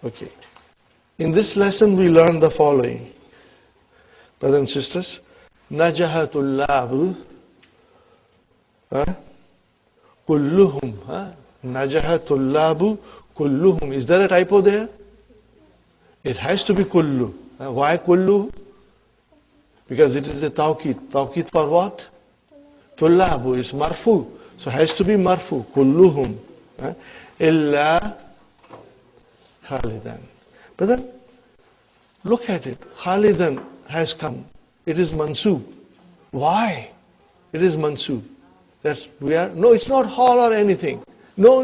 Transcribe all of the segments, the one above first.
Okay. In this lesson we learn the following. Brothers and sisters, Najahatul Labu Kulluhum. Najahatul Labu Kulluhum. Is there a typo there? It has to be Kullu. Why Kullu? Because it is a tawqid. Tawqid for what? Tullabu is marfu. So it has to be marfu. Kulluhum. Illa Khalidan. But then, look at it. Khalidan has come. It is mansoob. Why? It is mansoob. No, it's not hal or anything. No.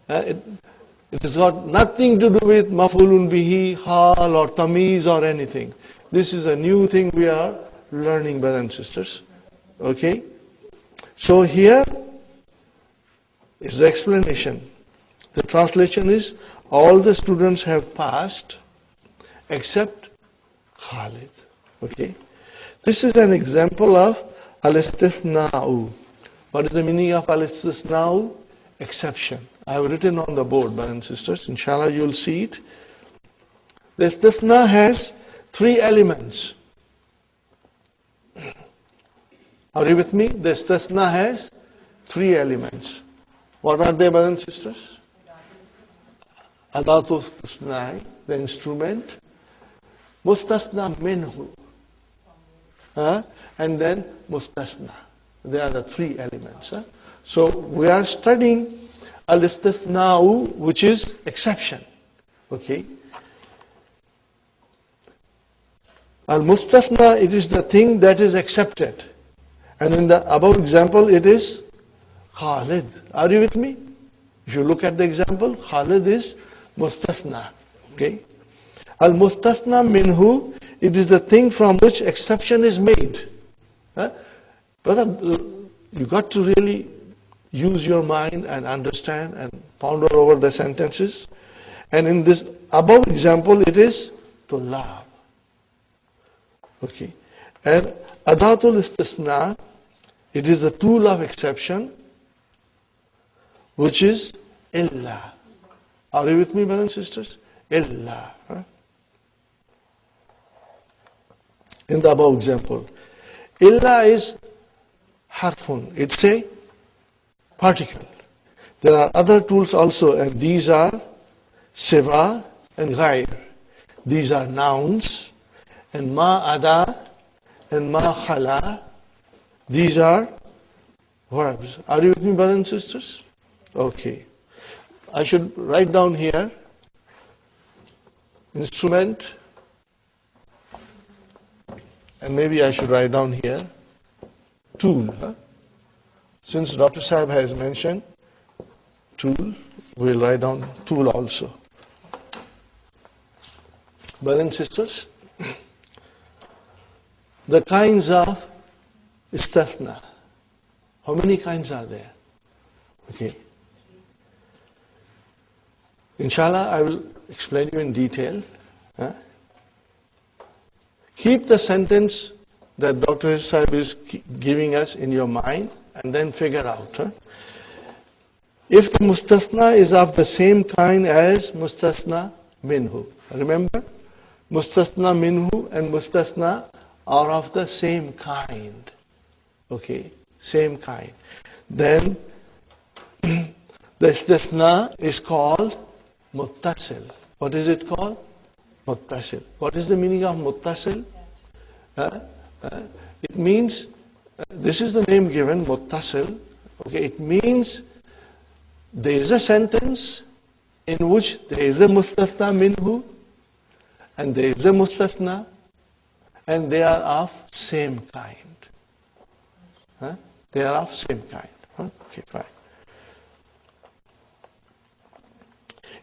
It has got nothing to do with maf'ulun bihi, hal or tamiz or anything. This is a new thing we are learning, brothers and sisters. Okay? So here is the explanation. The translation is, all the students have passed except Khalid. Okay? This is an example of al-istithna'u. What is the meaning of al-istithna'u? Exception. I have written on the board, brothers and sisters. Inshallah, you will see it. The istithna has 3 elements. Are you with me? The istithna has 3 elements. What are they, brothers and sisters? Adatu istithna, the instrument. Mustasna minhu. And then mustasna. They are the 3 elements. So we are studying al-istithna'u, which is exception. Okay. Al-mustathna, it is the thing that is accepted. And in the above example, it is Khalid. Are you with me? If you look at the example, Khalid is mustathna. Okay. Al-mustathna minhu, it is the thing from which exception is made. Brother, you got to really use your mind and understand and ponder over the sentences. And in this above example, it is tullab. Okay. And adatul istisna, it is the tool of exception, which is illa. Are you with me, brothers and sisters? Illa. In the above example, illa is harfun. It's a particle. There are other tools also, and these are siva and ghair. These are nouns, and ma ada and ma khala. These are verbs. Are you with me, brothers and sisters? Okay. I should write down here instrument, and maybe I should write down here tool. Since Dr. Sahib has mentioned tool, we'll write down tool also. Brothers and sisters, the kinds of istithna. How many kinds are there? Okay. Inshallah, I will explain you in detail. Keep the sentence that Dr. Sahib is giving us in your mind, and then figure out. If the mustathna is of the same kind as mustathna minhu. Remember, mustathna minhu and mustathna are of the same kind. Okay, same kind. Then the istithna is called muttasil. What is it called? Muttasil. What is the meaning of muttasil? It means, this is the name given, muttasil. Okay, it means there is a sentence in which there is a mustathna minhu and there is a mustathna, and they are of same kind. They are of same kind. Okay, fine.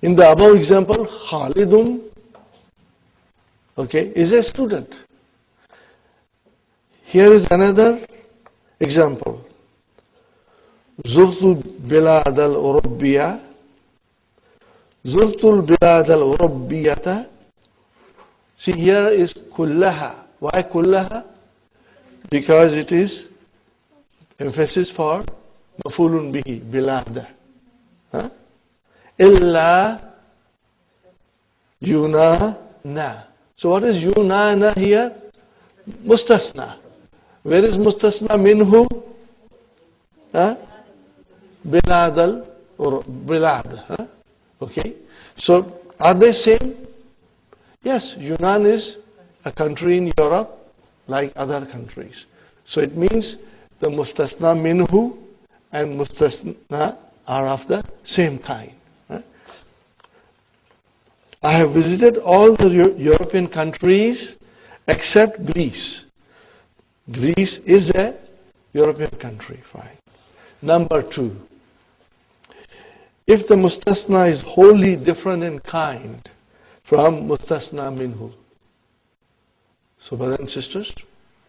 In the above example, Khalidun, okay, is a student. Here is another example. Zurtul bilad al-Arabiyah. Zurtul bilad al-Arabiyata. See, here is kullaha. Why kullaha? Because it is emphasis for mafulun bihi, bilad. Illa Yunana. So what is Yunana here? Mustasna. Where is Mustasna minhu? Biladal or Bilad. Okay. So are they same? Yes, Yunnan is a country in Europe like other countries. So it means the Mustasna minhu and Mustasna are of the same kind. I have visited all the European countries except Greece. Greece is a European country, fine. Number 2, if the Mustasna is wholly different in kind from Mustasna minhu. So brothers and sisters,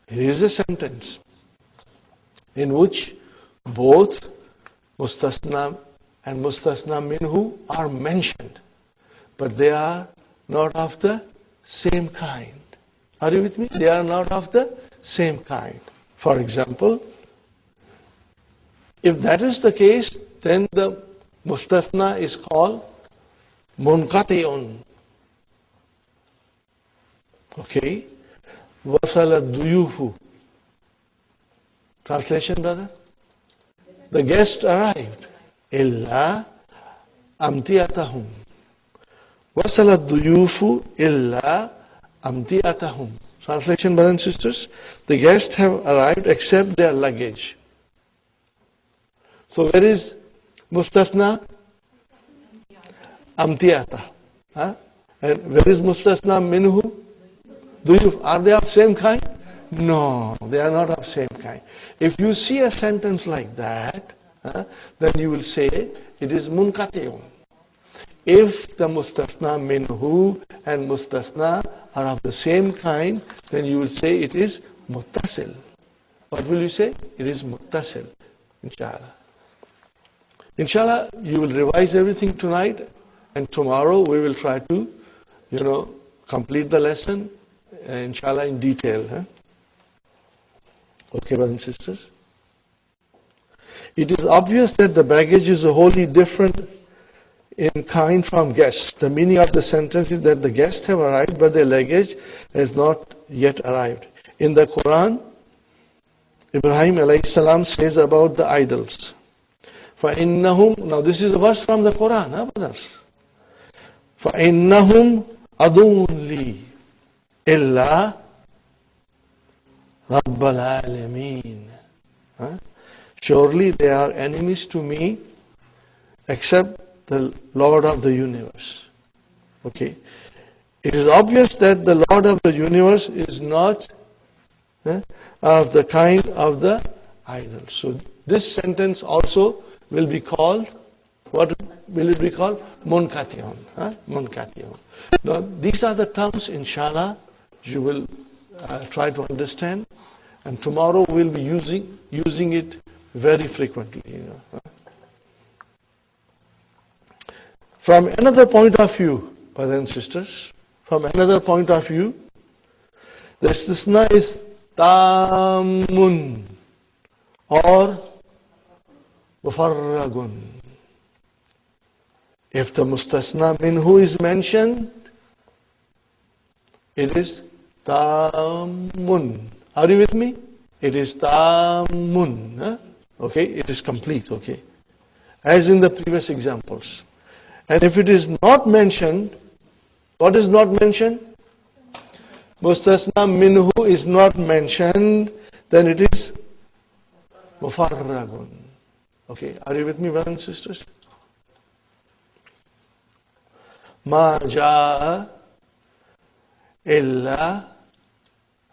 here is a sentence in which both Mustasna and Mustasna minhu are mentioned, but they are not of the same kind. Are you with me? They are not of the same kind. For example, if that is the case, then the Mustasna is called Munqati'un. Okay? Wasala duyufu. Translation, brother? The guest arrived. Illa amtiatahum. Wasala duyufu illa amtiatahum. Translation, brothers and sisters? The guests have arrived except their luggage. So where is Mustasna? Amtiata. And where is Mustasna minhu? Are they of same kind? No, they are not of same kind. If you see a sentence like that, then you will say it is munqati'un. If the Mustasna minhu and Mustasna are of the same kind, then you will say it is muttasil. What will you say? It is muttasil, inshallah. Inshallah, you will revise everything tonight, and tomorrow we will try to, complete the lesson, inshallah, in detail. Okay, brothers and sisters? It is obvious that the baggage is wholly different in kind from guests. The meaning of the sentence is that the guests have arrived, but their luggage has not yet arrived. In the Quran, Ibrahim alayhi salam says about the idols. فَإِنَّهُمْ, now this is a verse from the Quran, brothers. فَإِنَّهُمْ عَدُوٌّ لِي إِلَّا رَبَّ الْعَالَمِينَ. Surely they are enemies to me except the Lord of the universe. Okay. It is obvious that the Lord of the universe is not of the kind of the idol. So this sentence also will be called, what will it be called? Munqati'un. Munqati'un. Now these are the terms, inshallah, you will try to understand, and tomorrow we'll be using it very frequently. From another point of view, brothers and sisters, from another point of view, the istisna is tamun or mufarragun. If the mustasna minhu is mentioned, it is tamun. Are you with me? It is tamun. Okay, it is complete. Okay, as in the previous examples. And if it is not mentioned, what is not mentioned? Mustasna minhu is not mentioned, then it is mufarragun. Okay, are you with me, brothers and sisters? Ma ja'a illa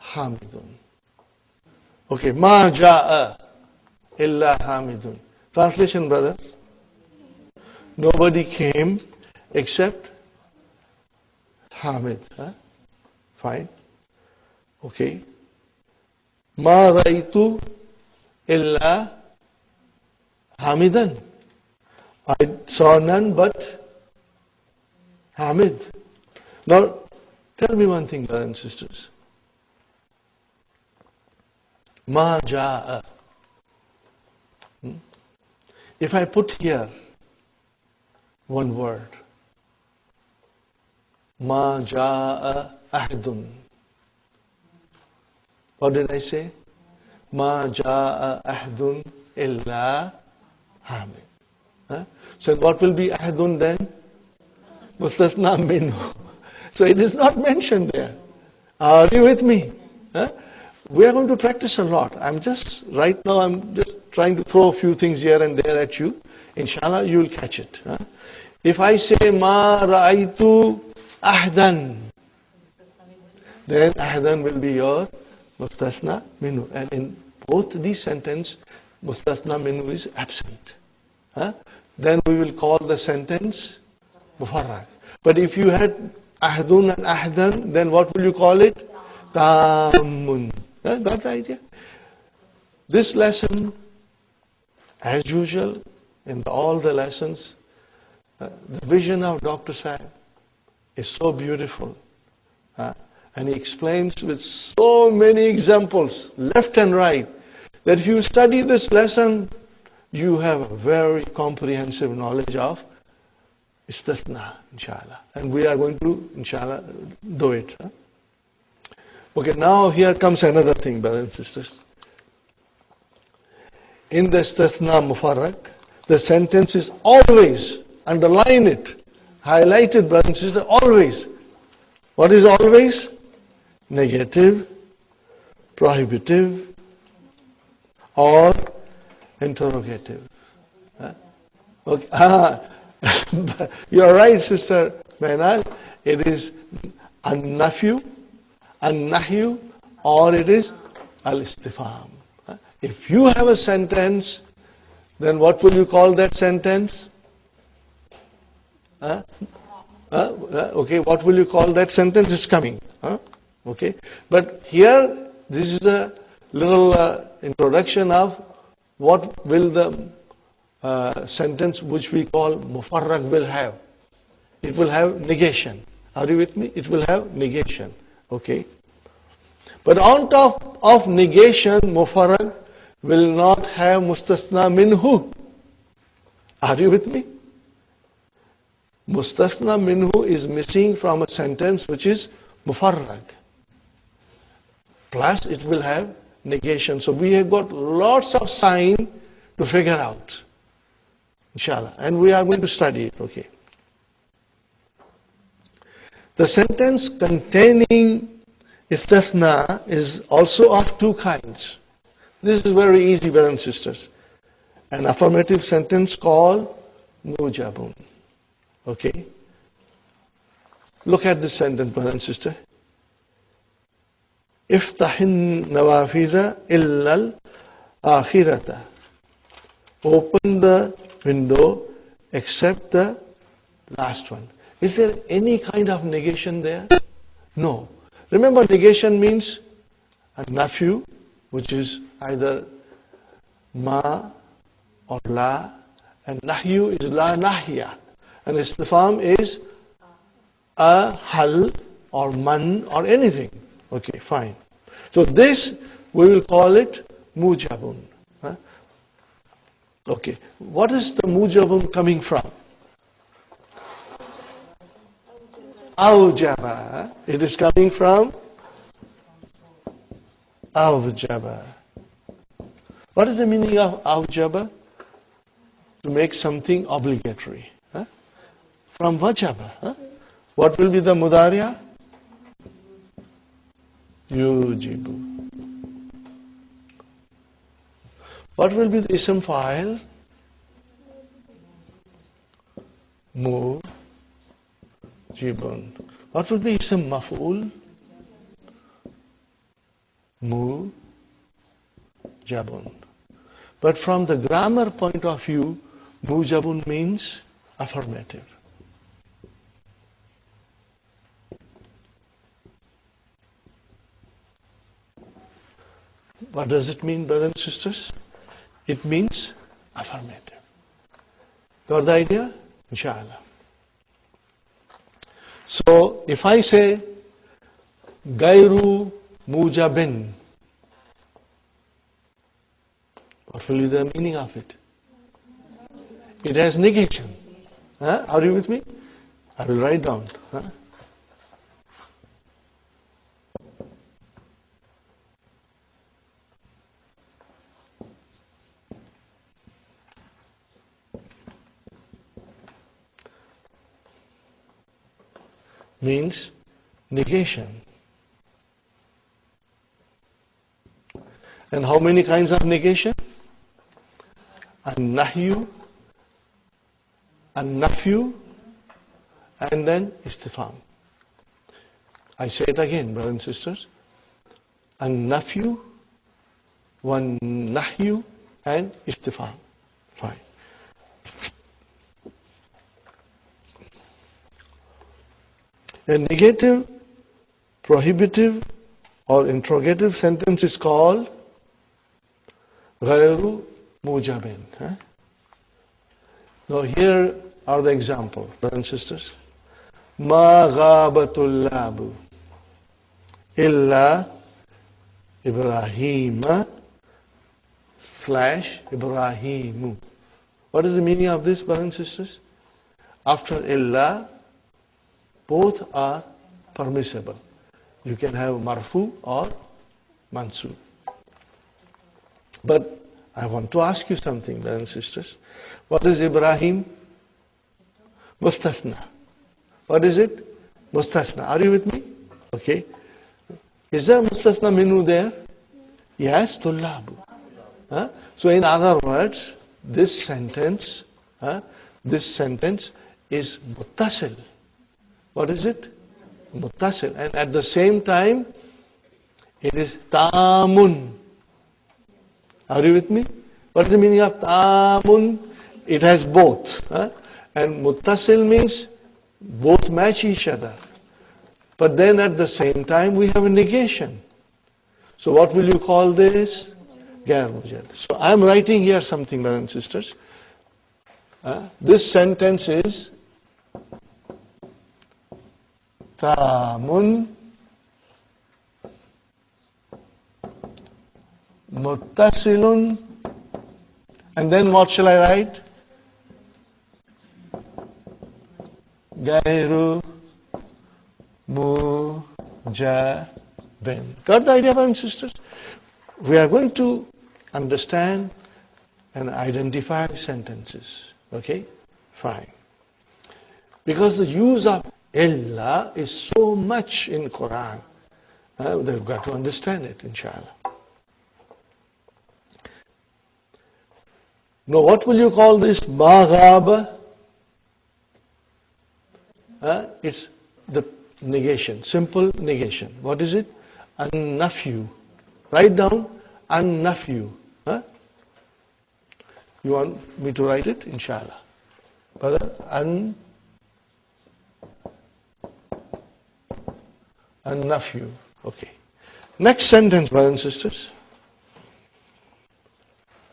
hamidun. Okay, ma ja'a illa hamidun. Translation, brother. Nobody came except Hamid. Fine. Okay. Ma raitu illa Hamidan. I saw none but Hamid. Now, tell me one thing, brothers and sisters. Ma ja'a. If I put here one word, Ma ja'a ahdun. What did I say? Ma ja'a ahdun illa hamid. So what will be ahdun then? Mustasna minhu. So it is not mentioned there. Are you with me? We are going to practice a lot. Right now I'm just trying to throw a few things here and there at you. Inshallah, you will catch it. If I say ma ra'aytu ahdan, then ahdan will be your mustasna minhu. And in both these sentences, mustasna minhu is absent. Then we will call the sentence mufarrag. But if you had ahdun and ahdan, then what will you call it? Tammun. Got the idea? This lesson, as usual, in all the lessons, the vision of Dr. Sahib is so beautiful. And he explains with so many examples, left and right, that if you study this lesson, you have a very comprehensive knowledge of istisna, inshallah. And we are going to, inshallah, do it. Okay, now here comes another thing, brothers and sisters. In the istisna mufarrag, the sentence is always, underline it, highlighted, brothers and sisters, always. What is always? Negative, prohibitive, or interrogative. Okay. You are right, Sister Meherali. It is an-nafyu, an-nahyu, or it is al-istifham. If you have a sentence, then what will you call that sentence? Okay, what will you call that sentence? It's coming. Okay, but here, this is a little introduction of what will the sentence which we call mufarrag will have. It will have negation. Are you with me? It will have negation. Okay. But on top of negation, mufarrag will not have mustasna minhu. Are you with me? Mustasna minhu is missing from a sentence which is mufarrag. Plus it will have negation. So we have got lots of sign to figure out. Inshallah. And we are going to study it. Okay. The sentence containing istisna is also of two kinds. This is very easy, brothers and sisters. An affirmative sentence called mujabun. Okay. Look at this sentence, brother and sister. Iftahin nawafidha illa al-akhirata. Open the window except the last one. Is there any kind of negation there? No. Remember, negation means a nafyu, which is either ma or la, and nahyu is la nahya, and istifham is a hal or man or anything. Okay, fine. So this, we will call it mujabun. Okay, what is the mujabun coming from? Awjaba. It is coming from awjaba. What is the meaning of awjaba? To make something obligatory. From wajaba. What will be the mudariya? Yujibu. What will be the ism fa'il? Mujibun. What will be ism maf'ul? Mujabun. But from the grammar point of view, mujabun means affirmative. What does it mean, brothers and sisters? It means affirmative. Got the idea? Inshallah. So, if I say, Gairu mujabin, what will be the meaning of it? It has negation. Are you with me? I will write down. means negation. And how many kinds of negation? An-nahyu, an-nafyu, and then istifham. I say it again, brothers and sisters. An-nafyu, wan-nahyu, and istifham. Fine. A negative, prohibitive, or interrogative sentence is called Lighair mujabin. Now here are the examples, brothers and sisters. Ma ghabatul labu illa Ibrahima / Ibrahimu. What is the meaning of this, brothers and sisters? After illa, both are permissible. You can have marfu or mansub. But I want to ask you something, brothers and sisters. What is Ibrahim? Mustasna. What is it? Mustasna. Are you with me? Okay. Is there mustasna minhu there? Yes, tullabu. So in other words, this sentence is muttasil. What is it? Muttasil. And at the same time, it is tamun. Are you with me? What is the meaning of tamun? It has both. And muttasil means both match each other. But then at the same time, we have a negation. So what will you call this? Ghair mujad. So I am writing here something, brothers and sisters. This sentence is tamun muttasilun, and then what shall I write? Ghairu mujabin. Got the idea, brothers and sisters? We are going to understand and identify sentences. Okay? Fine. Because the use of illa is so much in Quran, they've got to understand it, inshallah. Now, what will you call this? Maghaba? It's the negation, simple negation. What is it? An-nafyu. Write down an-nafyu. You want me to write it? Inshallah. Brother, an-nafyu. Okay. Next sentence, brothers and sisters.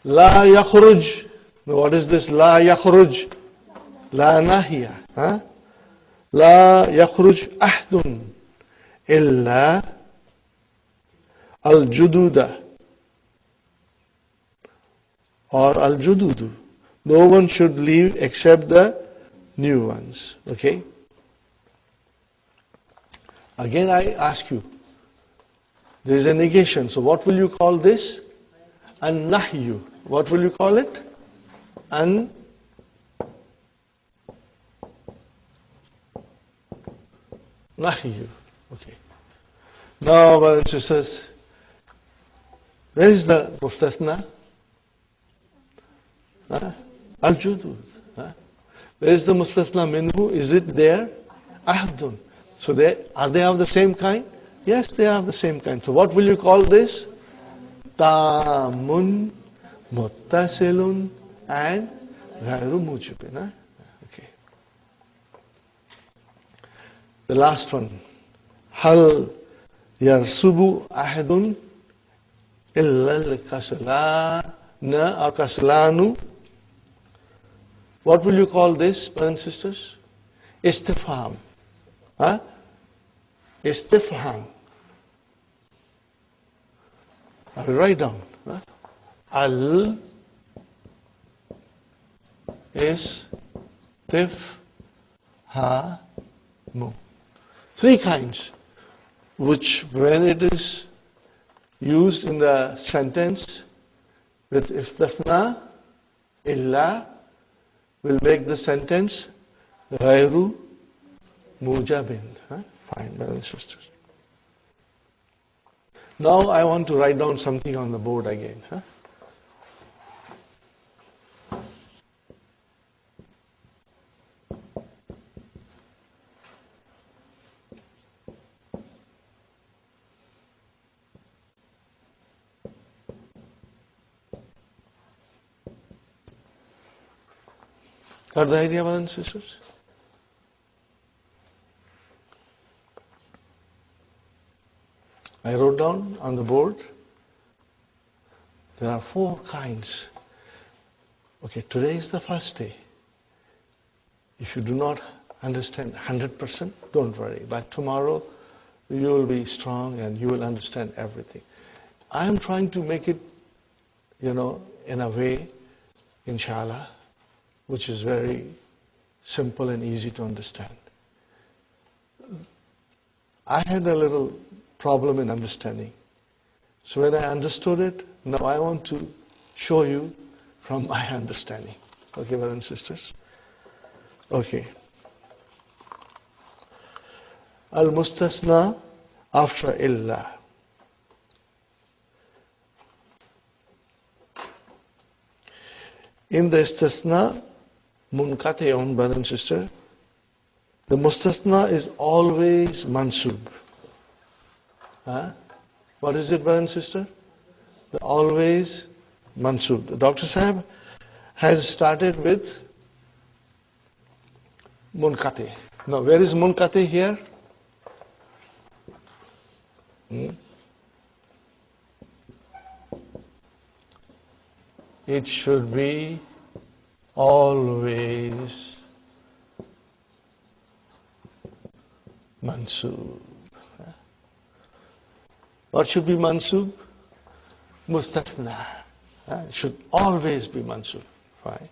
La yakhruj. Now what is this? La yakhruj. La nahiya. La yakhruj ahdun illa al-jududa or al-jududu. No one should leave except the new ones. Okay? Again I ask you, there is a negation. So what will you call this? An-nahyu. What will you call it? An-nahyu. Okay. Now, brothers and sisters, where is the mustasna? Al-judud. Where is the mustasna minhu? Is it there? Ahdun. So are they of the same kind? Yes, they are of the same kind. So what will you call this? Tamun, muttasilun, and ghairu mujibin. Okay. The last one. Hal yarsubu ahadun illa al-kaslana or kaslanu. What will you call this, brothers and sisters? Istifham. Istifham. I will write down. Al istifhamu. Three kinds, which when it is used in the sentence with istithna, illa, will make the sentence ghairu mujabin. Fine, brothers and sisters. Now I want to write down something on the board again. Got the idea, brothers and sisters? I wrote down on the board, there are 4 kinds. Okay, today is the first day. If you do not understand 100%, don't worry. But tomorrow, you will be strong and you will understand everything. I am trying to make it, in a way, inshallah, which is very simple and easy to understand. I had a little problem in understanding. So when I understood it, now I want to show you from my understanding. Okay, brothers and sisters? Okay. Al-mustasna after illa. In the istisna, munqati'un, brother and sister, the mustasna is always mansub. What is it, brother and sister? The always mansub. The Dr. Sahib has started with munqati. Now, where is munqati here? It should be always mansub. What should be mansub? Mustasna. It should always be mansub. Right?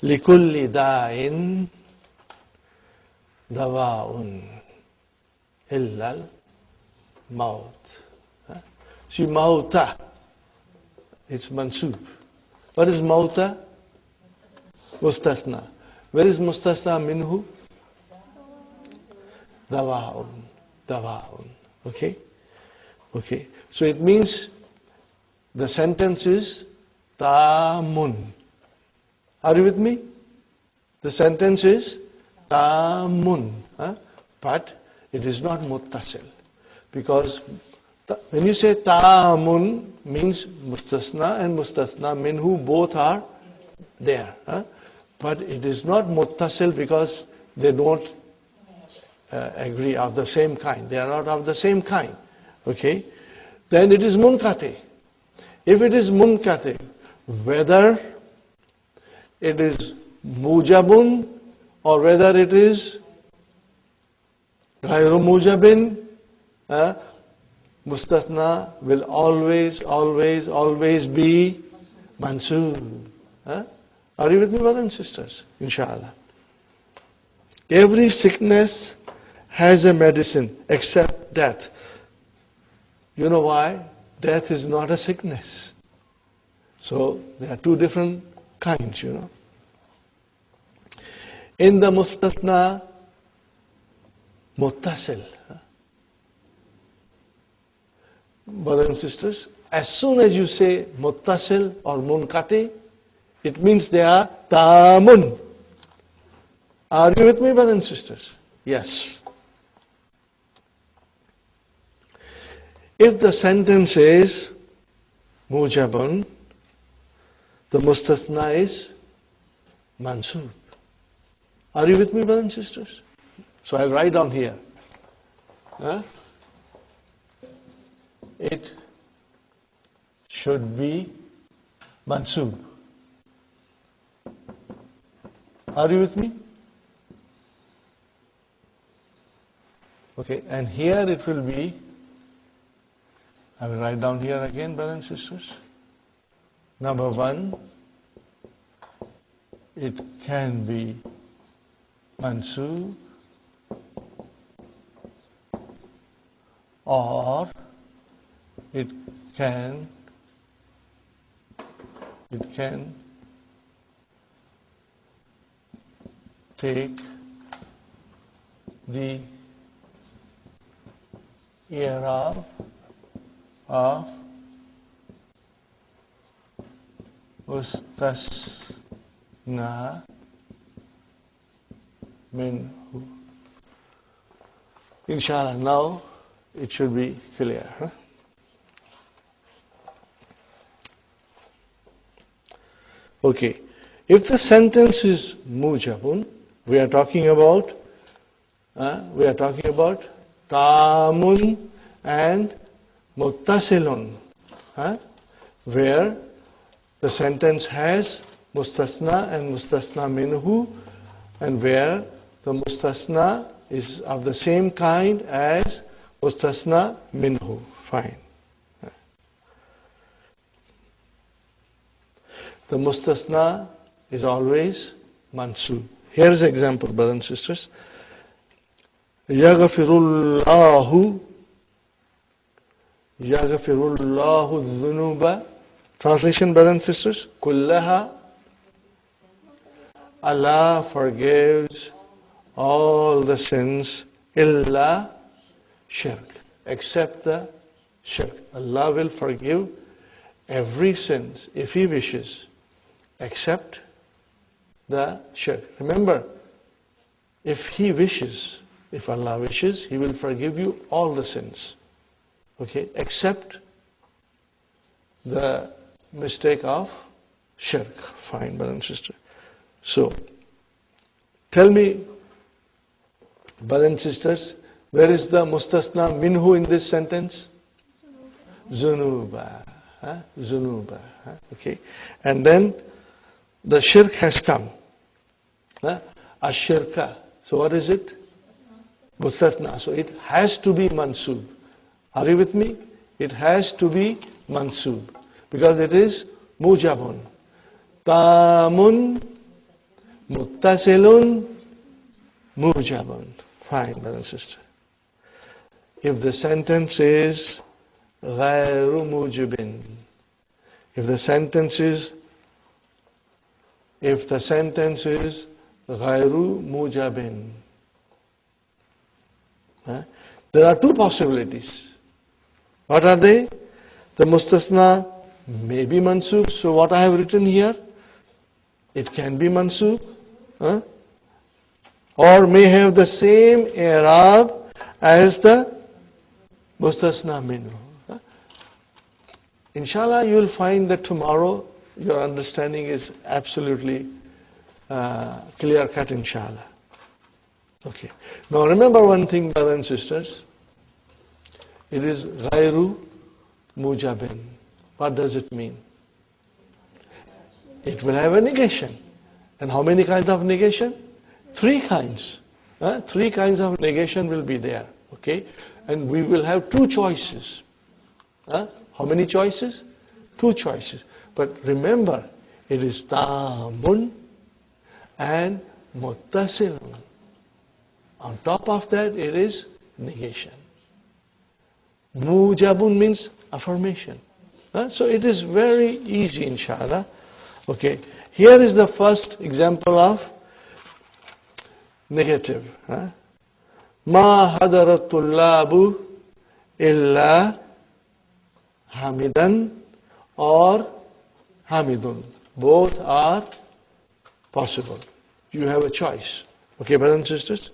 Likulli da'in dawa'un illal maut. See, mauta, it's mansub. What is mauta? Mustasna. Where is mustasna minhu? Dawa'un. Dawa'un. Okay? Okay. So it means the sentence is tamun. Are you with me? The sentence is tamun. But it is not muttasil. Because when you say tamun, means mustasna and mustasna minhu both are there. But it is not muttasil because they don't agree of the same kind. They are not of the same kind. Okay? Then it is munqati. If it is munqati, whether it is mujabun or whether it is ghayru mujabin, mustasna will always be mansub. Are you with me, brothers and sisters? Inshallah. Every sickness has a medicine except death. You know why? Death is not a sickness. So there are 2 different kinds, In the mustasna, muttasil. Brothers and sisters, as soon as you say muttasil or munqati, it means they are tamun. Are you with me, brothers and sisters? Yes. If the sentence is mujabun, the mustasna is mansub. Are you with me, brothers and sisters? So I'll write down here. It should be mansub. Are you with me? Okay, and here it will be, I will write down here again, brothers and sisters. Number 1, it can be mansub or it can take the i'rab of mustasna minhu. Inshallah, now it should be clear. Huh? Okay. If the sentence is mujabun, we are talking about tamun and muttasilun, where the sentence has mustasna and mustasna minhu, and where the mustasna is of the same kind as mustasna minhu. Fine. The mustasna is always mansub. Here is an example, brothers and sisters. Yaghfirullahu dhunuba. Translation, brothers and sisters. Kullaha. Allah forgives all the sins, illa shirk, except the shirk. Allah will forgive every sin if He wishes, except the shirk. Remember, if He wishes, if Allah wishes, He will forgive you all the sins. Okay, except the mistake of shirk. Fine, brother and sister. So, tell me, brothers and sisters, where is the mustasna minhu in this sentence? Zunuba. Zunuba. Okay. And then the shirk has come. Ashirka. So what is it? Mustasna. So it has to be mansub. Are you with me? It has to be mansub. Because it is mujabun. Tamun muttasilun mujabun. Fine, brother and sister. If the sentence is ghairu mujibin, if the sentence is ghairu mujabin, there are two possibilities. What are they? The mustasna may be mansub. So what I have written here, it can be mansub, or may have the same i'rab as the mustasna minhu. Inshallah, you will find that tomorrow your understanding is absolutely clear cut, inshallah. Okay. Now remember one thing, brothers and sisters. It is ghairu mujabin. What does it mean? It will have a negation. And how many kinds of negation? 3 kinds. 3 kinds of negation will be there. Okay? And we will have 2 choices. How many choices? 2 choices. But remember, it is tamun and muttasilun. On top of that, it is negation. Mujabun means affirmation. So it is very easy, inshallah. Okay. Here is the first example of negative. Ma hadarat tullabu illa hamidan or hamidun. Both are possible. You have a choice. Okay, brothers and sisters?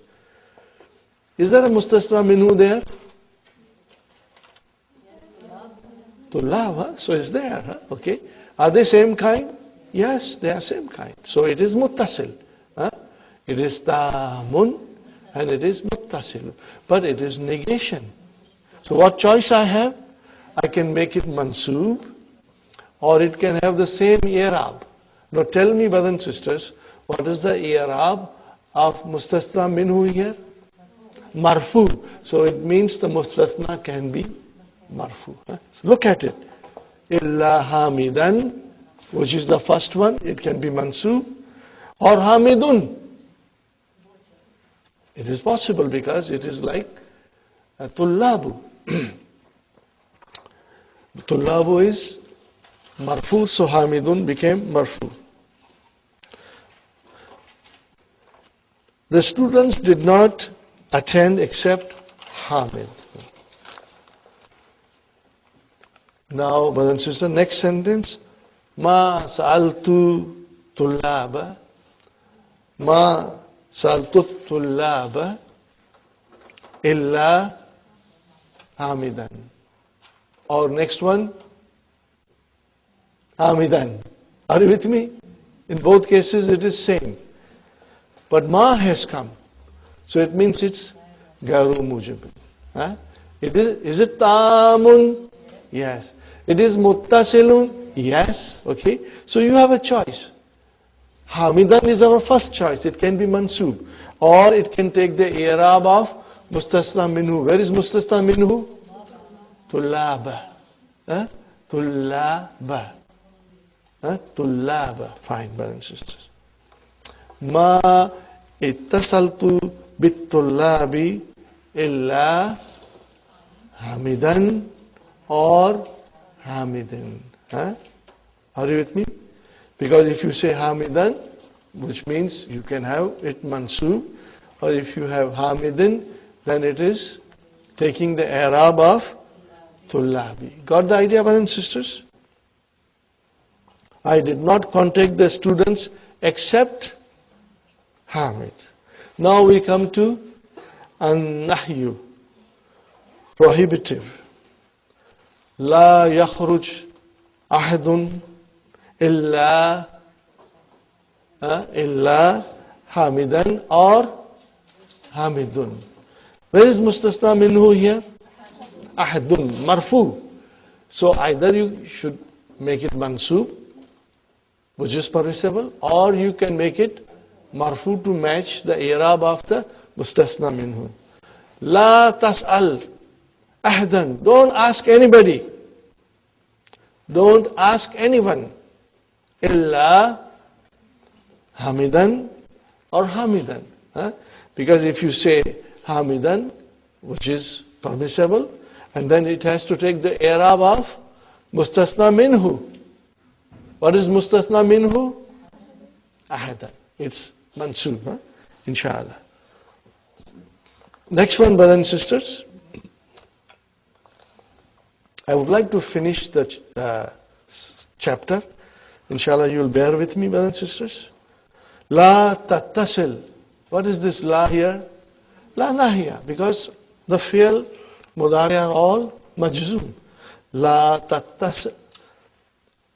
Is there a mustasna minhu there? Tullab, so it's there. Okay. Are they same kind? Yes, they are same kind. So it is muttasil. It is tamun and it is muttasil. But it is negation. So what choice I have? I can make it mansub or it can have the same i'rab. Now tell me, brothers and sisters, what is the i'rab of mustasna minhu here? Marfu. So it means the mustasna can be marfu. So look at it. Illa hamidan, which is the first one, it can be mansub, or hamidun. It is possible because it is like tullabu. Tullabu is marfu, so hamidun became marfu. The students did not attend except Hamid. Now, brothers and sisters, next sentence. Ma sa'altu tullaba. Ma sa'altu tullaba illa Hamidan. Or next one, Hamidan. Are you with me? In both cases it is same. But ma has come. So it means it's Garu Mujibin. Is it Tamun? Yes. It is Muttasilun? Yes. Okay. So you have a choice. Hamidan is our first choice. It can be Mansub. Or it can take the i'rab of Mustasna Minhu. Where is Mustasna Minhu? Tullaba. Tullaba. Tullaba. Fine, brothers and sisters. Ma ittasaltu bit-tullabi illa Hamidan or Hamidin. Are you with me? Because if you say Hamidan, which means you can have it mansub, or if you have Hamidin, then it is taking the i'rab of Tullabi. Got the idea, brothers and sisters? I did not contact the students except Hamid. Now we come to an-nahyu, prohibitive. La yakhruj ahadun illa Hamidan or Hamidun. Where is Mustasna Minhu here? Ahadun, marfu. So either you should make it mansub, which is permissible, or you can make it marfu to match the i'rab of the Mustasna Minhu. La tas'al ahadan. Don't ask anybody. Don't ask anyone. Illa Hamidan or Hamidan. Because if you say Hamidan, which is permissible, and then it has to take the i'rab of Mustasna Minhu. What is Mustasna Minhu? Ahadan. It's mansub, inshallah. Next one, brothers and sisters. I would like to finish the chapter. Inshallah, you will bear with me, brothers and sisters. La tattasil. What is this la here? La nahiya. Because the fi'l, mudari are all majzoom. La tattasil.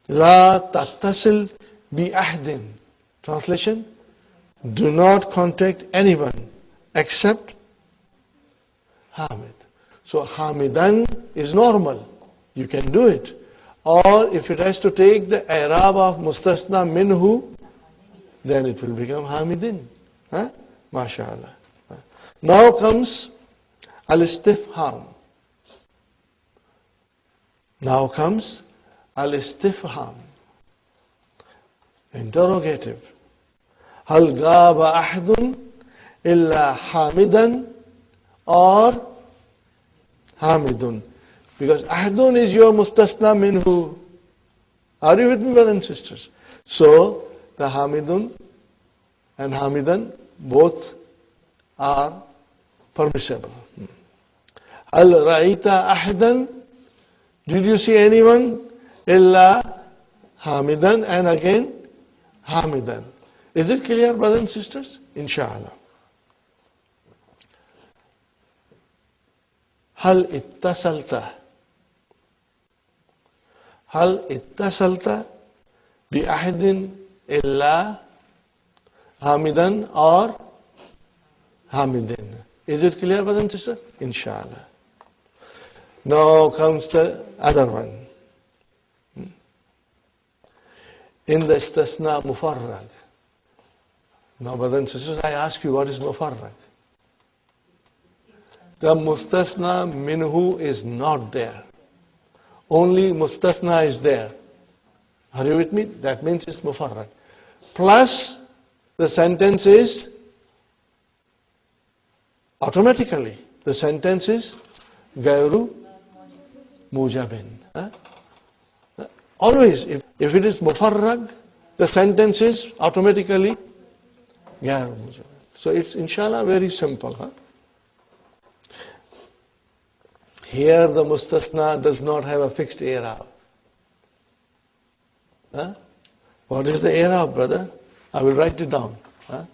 La tattasil bi ahdin. Translation: do not contact anyone except Hamid. So Hamidan is normal. You can do it. Or if it has to take the i'rab of Mustasna Minhu, then it will become Hamidin. MashaAllah. Now comes al-istifham. Now comes al-istifham. Interrogative. Hal gaba ahadun illa Hamidan or Hamidun. Because ahadun is your Mustasna Minhu. Are you with me, brothers and sisters? So the Hamidun and Hamidan both are permissible. Al-ra'ita ahadan. Did you see anyone? Illa Hamidan, and again Hamidan. Is it clear, brothers and sisters? Inshallah. Hal ittasalta. Hal ittasalta bi ahadin illa Hamidan or Hamidin. Is it clear, brothers and sisters? Inshallah. Now comes the other one. In the istasna mufarrag. Now, brothers and sisters, I ask you, what is mufarrag? The mustasna minhu is not there. Only mustasna is there. Are you with me? That means it's mufarrag. Plus, the sentence is automatically. The sentence is gairu mujabin. Always, if it is mufarrag, the sentence is automatically gairu mujabin. So it's inshallah very simple. Here the mustasna does not have a fixed i'rab. Huh? What is the i'rab, brother? I will write it down. Huh?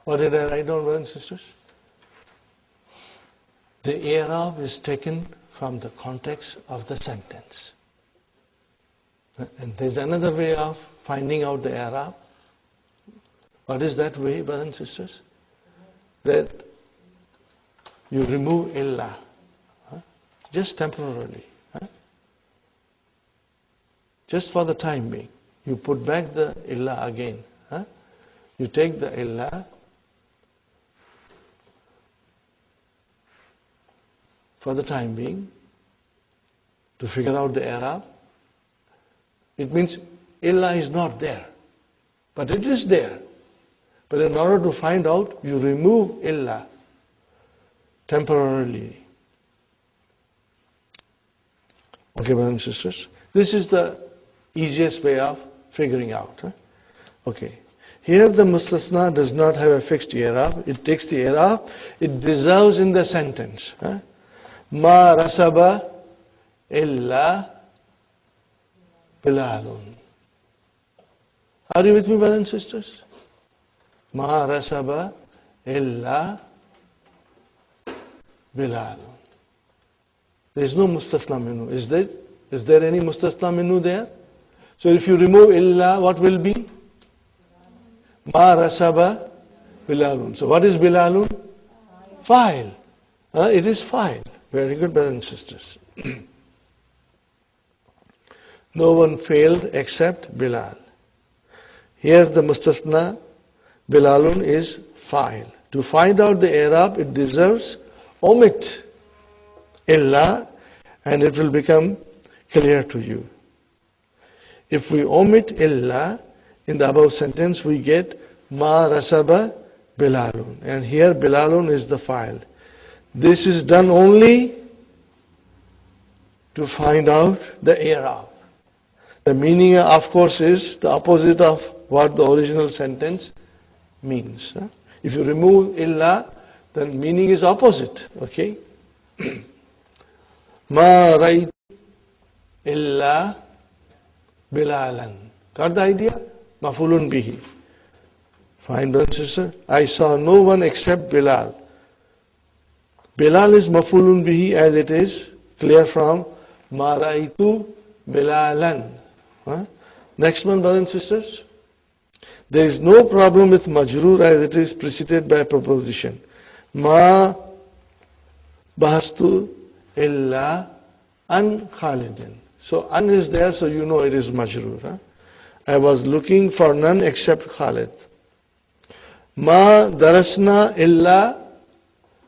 What did I write down, brothers and sisters? The i'rab is taken from the context of the sentence. And there's another way of finding out the i'rab. What is that way, brothers and sisters? That you remove illa, just temporarily, just for the time being. You put back the illa again. You take the illa for the time being to figure out the i'rab. It means illa is not there, but it is there. But in order to find out, you remove illa temporarily. Okay, brothers and sisters? This is the easiest way of figuring out. Okay. Here the mustasna does not have a fixed i'rab. It takes the i'rab, it deserves in the sentence. Ma rasaba illa bilalun. Are you with me, brothers and sisters? Ma rasaba illa bilalun. There is no mustasna minhu. Is there? Is there any mustasna minhu there? So if you remove illa, what will be? Ma rasaba bilalun. So what is bilalun? Fa'il. It is fa'il. Very good, brothers and sisters. No one failed except Bilal. Here the mustasna bilalun is fa'il. To find out the i'rab, it deserves omit illa, and it will become clear to you. If we omit illa in the above sentence, we get ma rasaba bilalun, and here bilalun is the fa'il. This is done only to find out the i'rab. The meaning, of course, is the opposite of what the original sentence means. If you remove illa, then meaning is opposite. Okay? Ma ra'aytu illa bilalan. Got the idea? Maf'ulun bihi. Fine, brother and sister. I saw no one except Bilal. Bilal is maf'ulun bihi, as it is clear from ma ra'aytu bilalan. Next one, brothers and sisters. There is no problem with majroor, as it is preceded by preposition. Ma bahastu illa an Khalidin. So an is there, so you know it is majroor. I was looking for none except Khalid. Ma darasna illa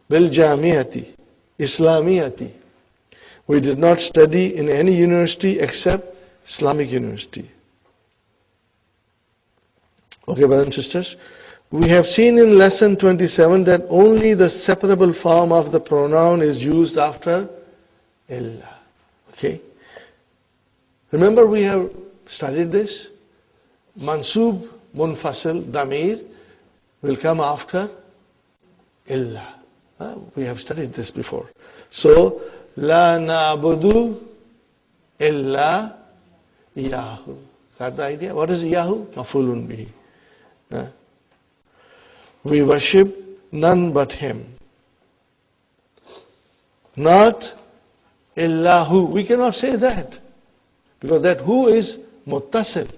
bil jamiati islamiyati. We did not study in any university except Islamic University. Okay, brothers and sisters. We have seen in lesson 27 that only the separable form of the pronoun is used after illa. Okay. Remember, we have studied this. Mansub, munfasil, damir will come after illa. We have studied this before. So, la na'budu illa iyahu. Got the idea? What is iyahu? Maf'ulun bihi. We worship none but him. Not illahu. We cannot say that, because that hu is muttasil.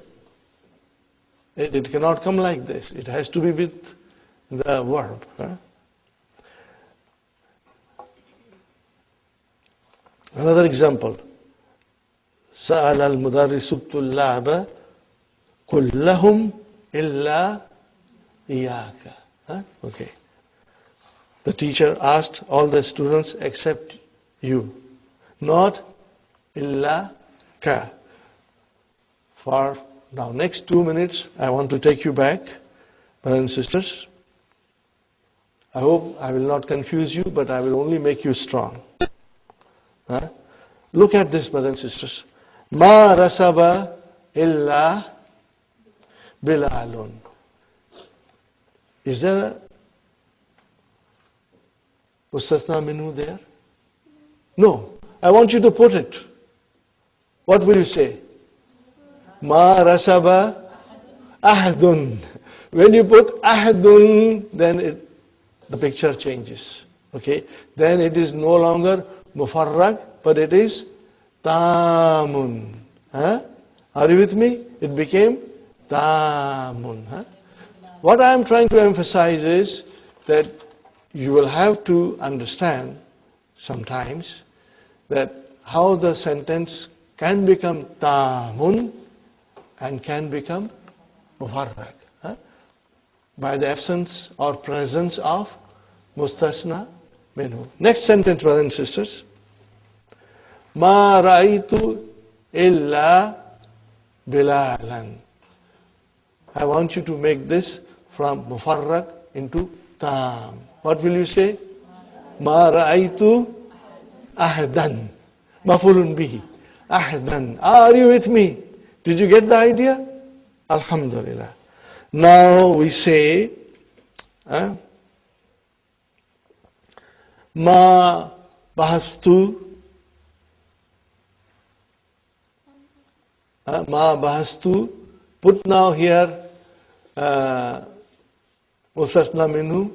It cannot come like this. It has to be with the verb. Another example. سأل المدرس الطلاب كلهم إلا إياك. Okay. The teacher asked all the students except you. Not إلا ka. For now, next 2 minutes, I want to take you back, brothers and sisters. I hope I will not confuse you, but I will only make you strong. Look at this, brothers and sisters. Ma rasaba illa bilalun. Is there a mustasna minhu there? No. I want you to put it. What will you say? Ma rasaba ahdun. When you put ahdun, then the picture changes. Okay? Then it is no longer mufarrag, but it is tamun. Are you with me? It became tamun. What I am trying to emphasize is that you will have to understand sometimes that how the sentence can become tamun and can become mufarrag by the absence or presence of mustasna minhu. Next sentence, brothers and sisters. Ma ra'aytu illa bilalan. I want you to make this from mufarrag into tam. What will you say? Ma ra'aytu ahdan. Mafulun bihi. Ahdan. Are you with me? Did you get the idea? Alhamdulillah. Now we say, ma bahastu. Ma bahastu. Put now here mustasna minhu.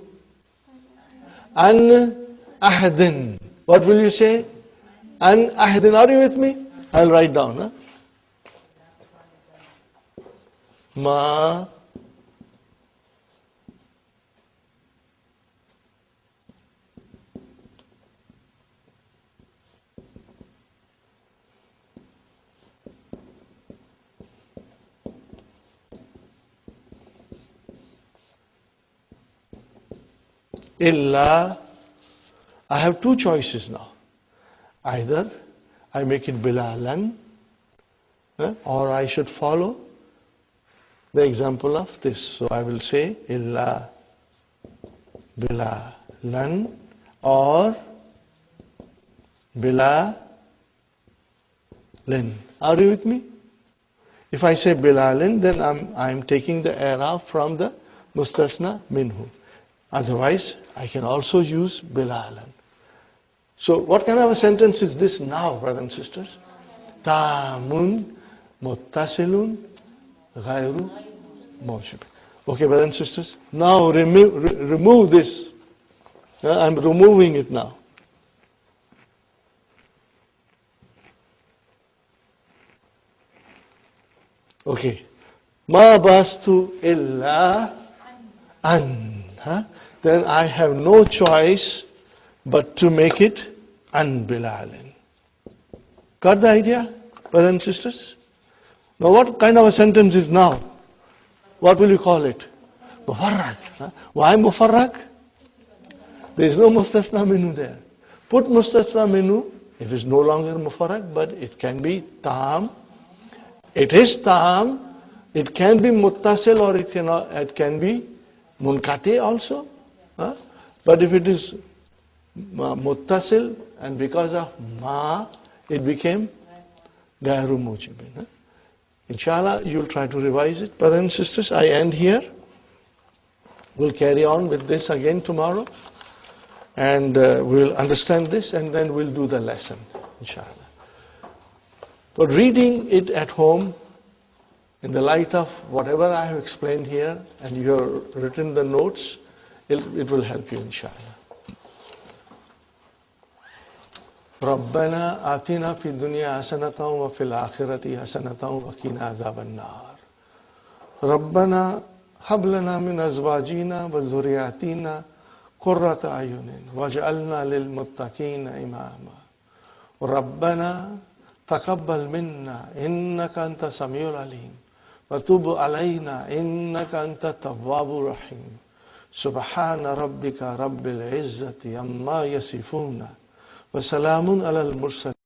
An ahdin. What will you say? An ahdin. Are you with me? I'll write down. Ma illa. I have two choices now. Either I make it bilalan, or I should follow the example of this. So I will say illa bilalan or bilalin. Are you with me? If I say bilalin, then I'm taking the i'rab from the mustasna minhu. Otherwise, I can also use bilalan. So what kind of a sentence is this now, brothers and sisters? Tamun muttasilun ghayru mawjub. Okay, brothers and sisters. Now remove this. I'm removing it now. Okay. Ma bastu illa an. Then I have no choice but to make it an bilalin. Got the idea, brothers and sisters? Now what kind of a sentence is now? What will you call it? Mufarrag. Why mufarrag? There is no mustasna minhu there. Put mustasna minhu, it is no longer mufarrag, but it can be tam. It is tam. It can be muttasil or it can be munkati also. But if it is muttasil and because of ma, it became gairu mujibin. Inshallah, you'll try to revise it. Brothers and sisters, I end here. We'll carry on with this again tomorrow. And we'll understand this and then we'll do the lesson, inshallah. But reading it at home, in the light of whatever I have explained here, and you have written the notes, it will help you, inshallah. ربنا آتنا في الدنيا حسنة وفي الآخرة حسنة وقنا عذاب النار ربنا هب لنا من أزواجنا وذرياتنا قرة أعين واجعلنا للمتقين إماما ربنا تقبل منا إنك أنت السميع العليم وتب علينا إنك أنت التواب الرحيم سبحان ربك رب العزة عما يصفون وسلام على المرسلين